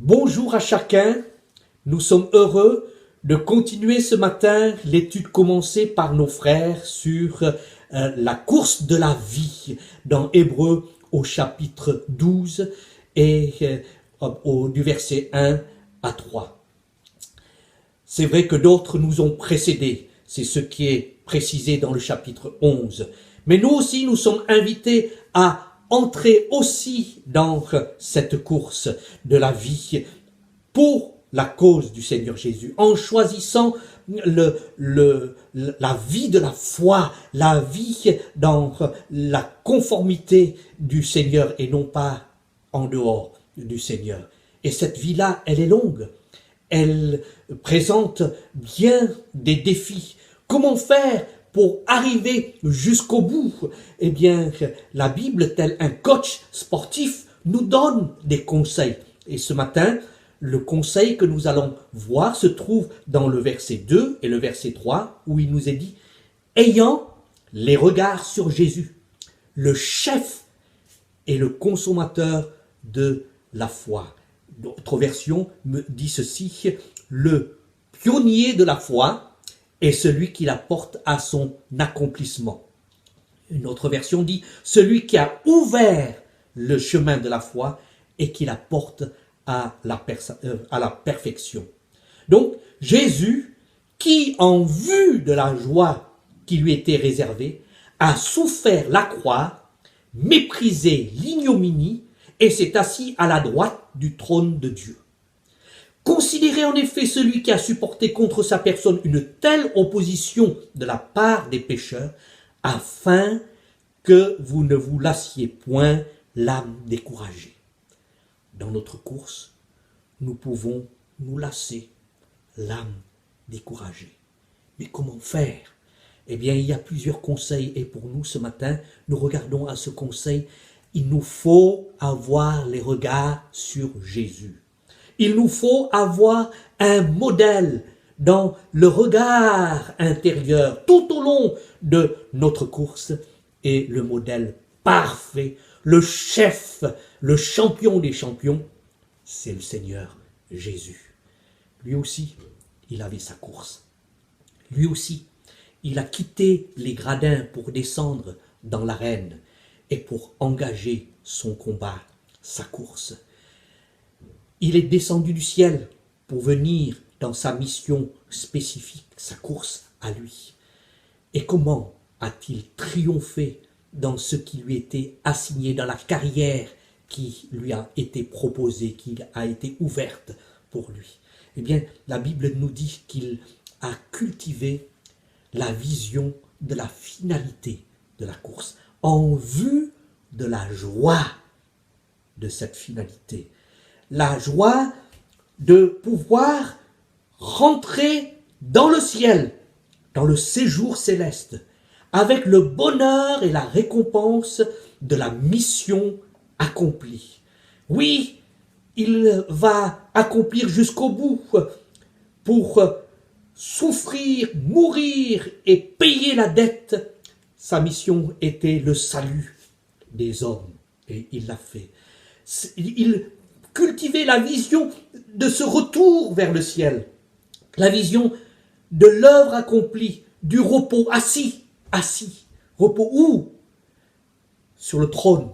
Bonjour à chacun, nous sommes heureux de continuer ce matin l'étude commencée par nos frères sur la course de la vie dans Hébreux au chapitre 12 et du verset 1 à 3. C'est vrai que d'autres nous ont précédés, c'est ce qui est précisé dans le chapitre 11. Mais nous aussi, nous sommes invités à entrer aussi dans cette course de la vie pour la cause du Seigneur Jésus, en choisissant la vie de la foi, la vie dans la conformité du Seigneur et non pas en dehors du Seigneur. Et cette vie-là, elle est longue. Elle présente bien des défis. Comment faire pour arriver jusqu'au bout? Eh bien, la Bible, tel un coach sportif, nous donne des conseils. Et ce matin, le conseil que nous allons voir se trouve dans le verset 2 et le verset 3, où il nous est dit « Ayant les regards sur Jésus, le chef et le consommateur de la foi. » D'autres versions me dit ceci, « Le pionnier de la foi est celui qui la porte à son accomplissement. » Une autre version dit « Celui qui a ouvert le chemin de la foi et qui la porte à la perfection. » Donc, Jésus, qui en vue de la joie qui lui était réservée, a souffert la croix, méprisé l'ignominie et s'est assis à la droite du trône de Dieu. Considérez en effet celui qui a supporté contre sa personne une telle opposition de la part des pécheurs, afin que vous ne vous lassiez point l'âme découragée. Dans notre course, nous pouvons nous lasser l'âme découragée. Mais comment faire? Eh bien, il y a plusieurs conseils et pour nous ce matin, nous regardons à ce conseil. Il nous faut avoir les regards sur Jésus. Il nous faut avoir un modèle dans le regard intérieur tout au long de notre course et le modèle parfait, le chef, le champion des champions, c'est le Seigneur Jésus. Lui aussi, il avait sa course. Lui aussi, il a quitté les gradins pour descendre dans l'arène et pour engager son combat, sa course. Il est descendu du ciel pour venir dans sa mission spécifique, sa course à lui. Et comment a-t-il triomphé dans ce qui lui était assigné, dans la carrière qui lui a été proposée, qui a été ouverte pour lui? Eh bien, la Bible nous dit qu'il a cultivé la vision de la finalité de la course, en vue de la joie de cette finalité. La joie de pouvoir rentrer dans le ciel, dans le séjour céleste, avec le bonheur et la récompense de la mission accomplie. Oui, il va accomplir jusqu'au bout pour souffrir, mourir et payer la dette. Sa mission était le salut des hommes et il l'a fait. Il cultivait la vision de ce retour vers le ciel, la vision de l'œuvre accomplie, du repos assis. Repos où? Sur le trône,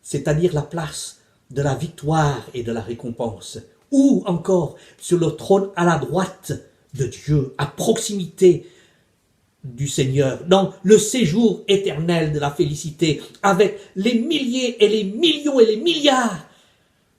c'est-à-dire la place de la victoire et de la récompense. Ou encore sur le trône à la droite de Dieu, à proximité du Seigneur, dans le séjour éternel de la félicité, avec les milliers et les millions et les milliards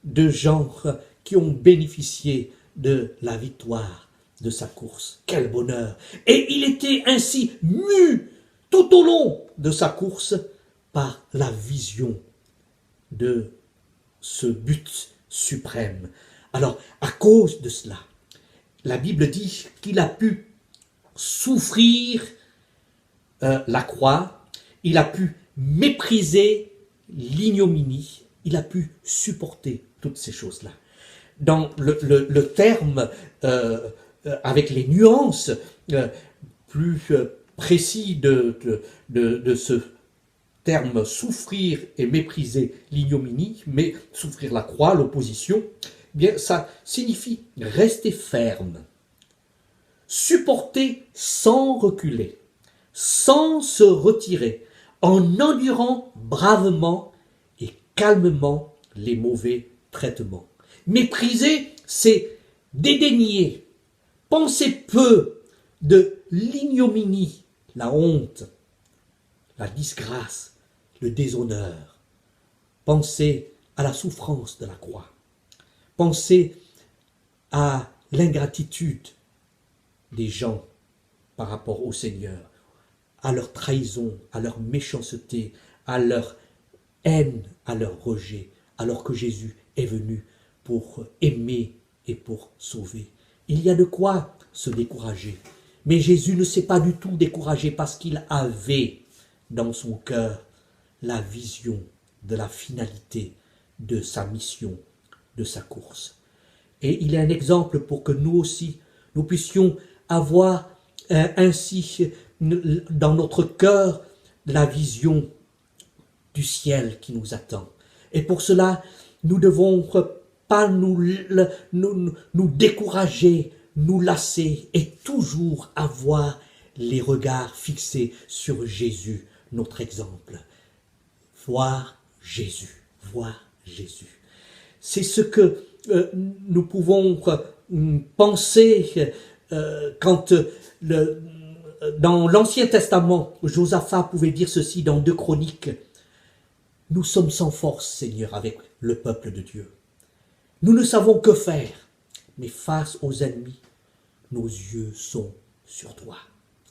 de gens qui ont bénéficié de la victoire de sa course. Quel bonheur! Et il était ainsi mu tout au long de sa course par la vision de ce but suprême. Alors, à cause de cela, la Bible dit qu'il a pu souffrir la croix, il a pu mépriser l'ignominie, il a pu supporter toutes ces choses-là. Dans le terme, avec les nuances plus précis de ce terme souffrir et mépriser l'ignominie, mais souffrir la croix, l'opposition, bien, ça signifie rester ferme, supporter sans reculer, sans se retirer, en endurant bravement et calmement les mauvais traitements. Mépriser, c'est dédaigner, penser peu de l'ignominie, la honte, la disgrâce, le déshonneur. Penser à la souffrance de la croix. Penser à l'ingratitude des gens par rapport au Seigneur, à leur trahison, à leur méchanceté, à leur haine, à leur rejet, alors que Jésus est venu pour aimer et pour sauver. Il y a de quoi se décourager. Mais Jésus ne s'est pas du tout découragé parce qu'il avait dans son cœur la vision de la finalité de sa mission, de sa course. Et il est un exemple pour que nous aussi, nous puissions avoir ainsi dans notre cœur la vision du ciel qui nous attend. Et pour cela, nous ne devons pas nous décourager, nous lasser et toujours avoir les regards fixés sur Jésus, notre exemple. Voir Jésus, voir Jésus. C'est ce que nous pouvons penser quand dans l'Ancien Testament, Josaphat pouvait dire ceci dans 2 Chroniques. Nous sommes sans force, Seigneur, avec le peuple de Dieu. Nous ne savons que faire, mais face aux ennemis, nos yeux sont sur toi.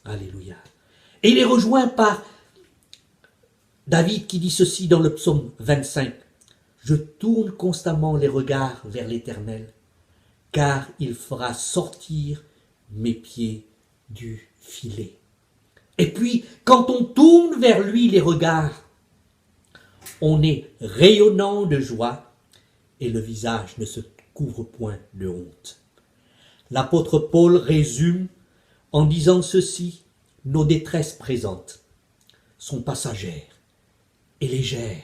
Alléluia. Et il est rejoint par David qui dit ceci dans le psaume 25. Je tourne constamment les regards vers l'Éternel, car il fera sortir mes pieds du filet. Et puis, quand on tourne vers lui les regards, on est rayonnant de joie et le visage ne se couvre point de honte. L'apôtre Paul résume en disant ceci, nos détresses présentes sont passagères et légères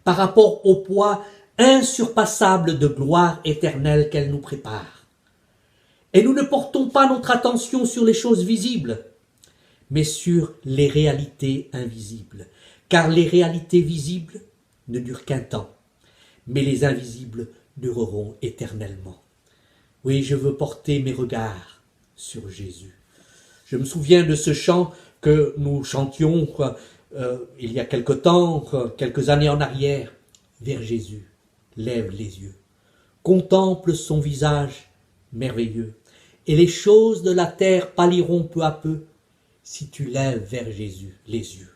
par rapport au poids insurpassable de gloire éternelle qu'elle nous prépare. Et nous ne portons pas notre attention sur les choses visibles, mais sur les réalités invisibles. Car les réalités visibles ne durent qu'un temps, mais les invisibles dureront éternellement. Oui, je veux porter mes regards sur Jésus. Je me souviens de ce chant que nous chantions il y a quelque temps, quelques années en arrière. Vers Jésus, lève les yeux, contemple son visage merveilleux, et les choses de la terre pâliront peu à peu si tu lèves vers Jésus les yeux.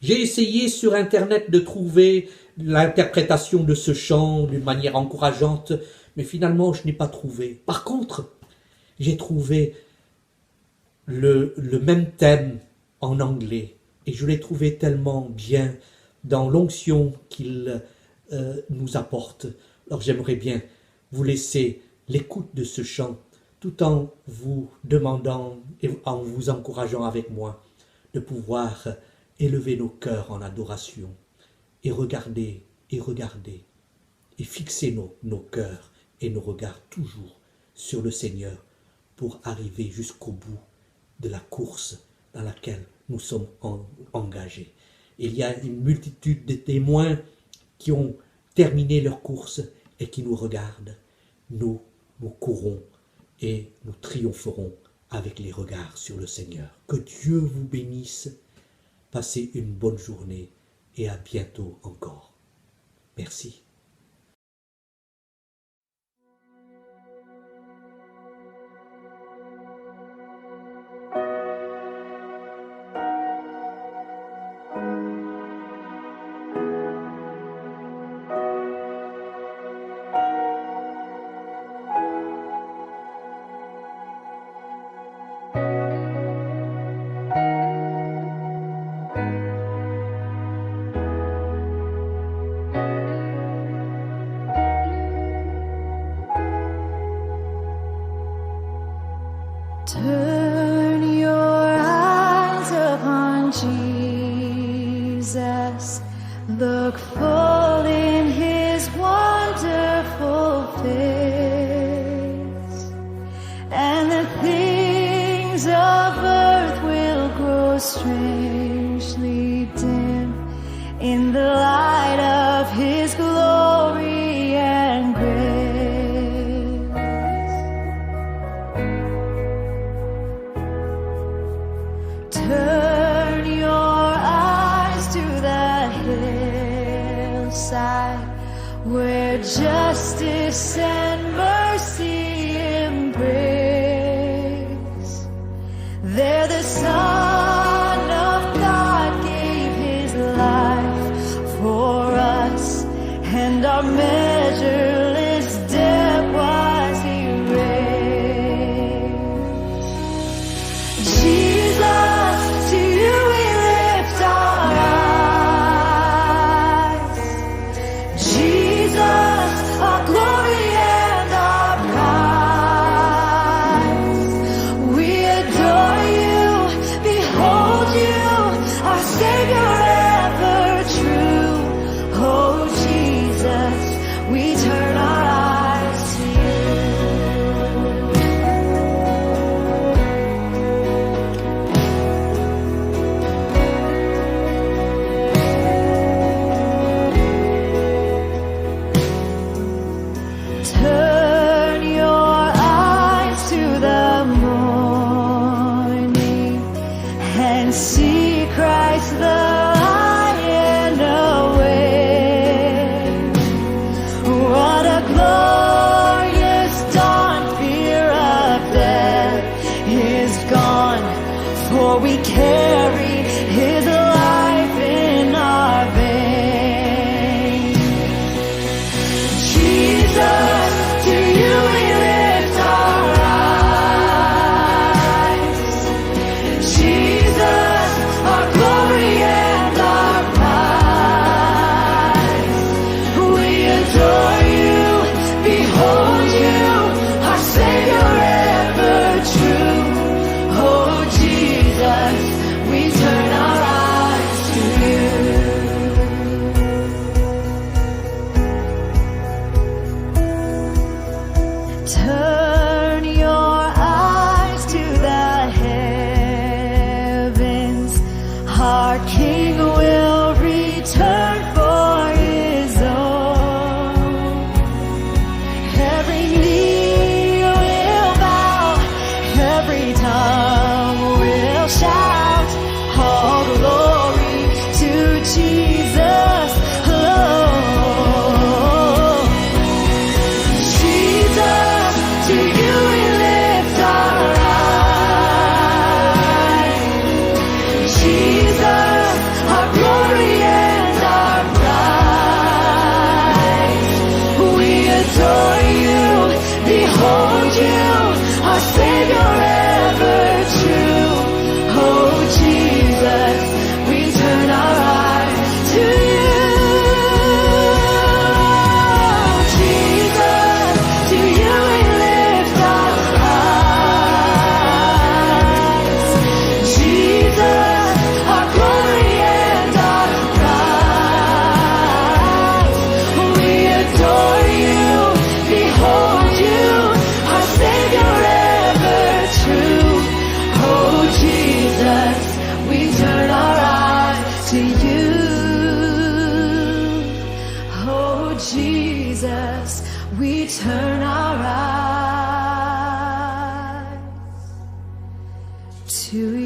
J'ai essayé sur Internet de trouver l'interprétation de ce chant d'une manière encourageante, mais finalement je n'ai pas trouvé. Par contre, j'ai trouvé le même thème en anglais, et je l'ai trouvé tellement bien dans l'onction qu'il nous apporte. Alors j'aimerais bien vous laisser l'écoute de ce chant, tout en vous demandant et en vous encourageant avec moi de pouvoir élever nos cœurs en adoration et regarder et fixer nos cœurs et nos regards toujours sur le Seigneur pour arriver jusqu'au bout de la course dans laquelle nous sommes engagés. Il y a une multitude de témoins qui ont terminé leur course et qui nous regardent. Nous courons et nous triompherons avec les regards sur le Seigneur. Que Dieu vous bénisse. Passez une bonne journée et à bientôt encore. Merci. Turn your eyes upon Jesus. Look full in his wonderful face. things of earth will grow strangely dim in the light of His glory and grace. Turn your eyes to the hillside where justice and mercy embrace. There the Son of God gave His life for us, and our measureless debt was erased. Jesus, to You we lift our eyes. Jesus, our glory and our prize. We adore You, behold You, our Savior ever true. Oh Jesus, we turn our eyes to You. Turn your eyes to the morning and see Christ the Lion awake. What a glorious dawn! Fear of death is gone, for we carry His life in our veins. Jesus, to You we lift our eyes. Jesus, our glory and our prize. We adore You, behold You, our Savior ever true. Oh Jesus, we turn our eyes to You. Turn your eyes to the heavens. Our King will return for His own. Every knee will bow, every tongue will shout, all glory to Jesus alone. Jesus, to You we lift our eyes. Jesus, our glory and our prize. We adore You, behold You, our Savior ever true. Oh Jesus, we turn our eyes to You. Jesus, to You we lift our eyes. Jesus, our glory and our prize. We adore You, behold You, our Savior ever true. Oh Jesus, we turn our eyes to You. Oh Jesus, we turn our eyes to You.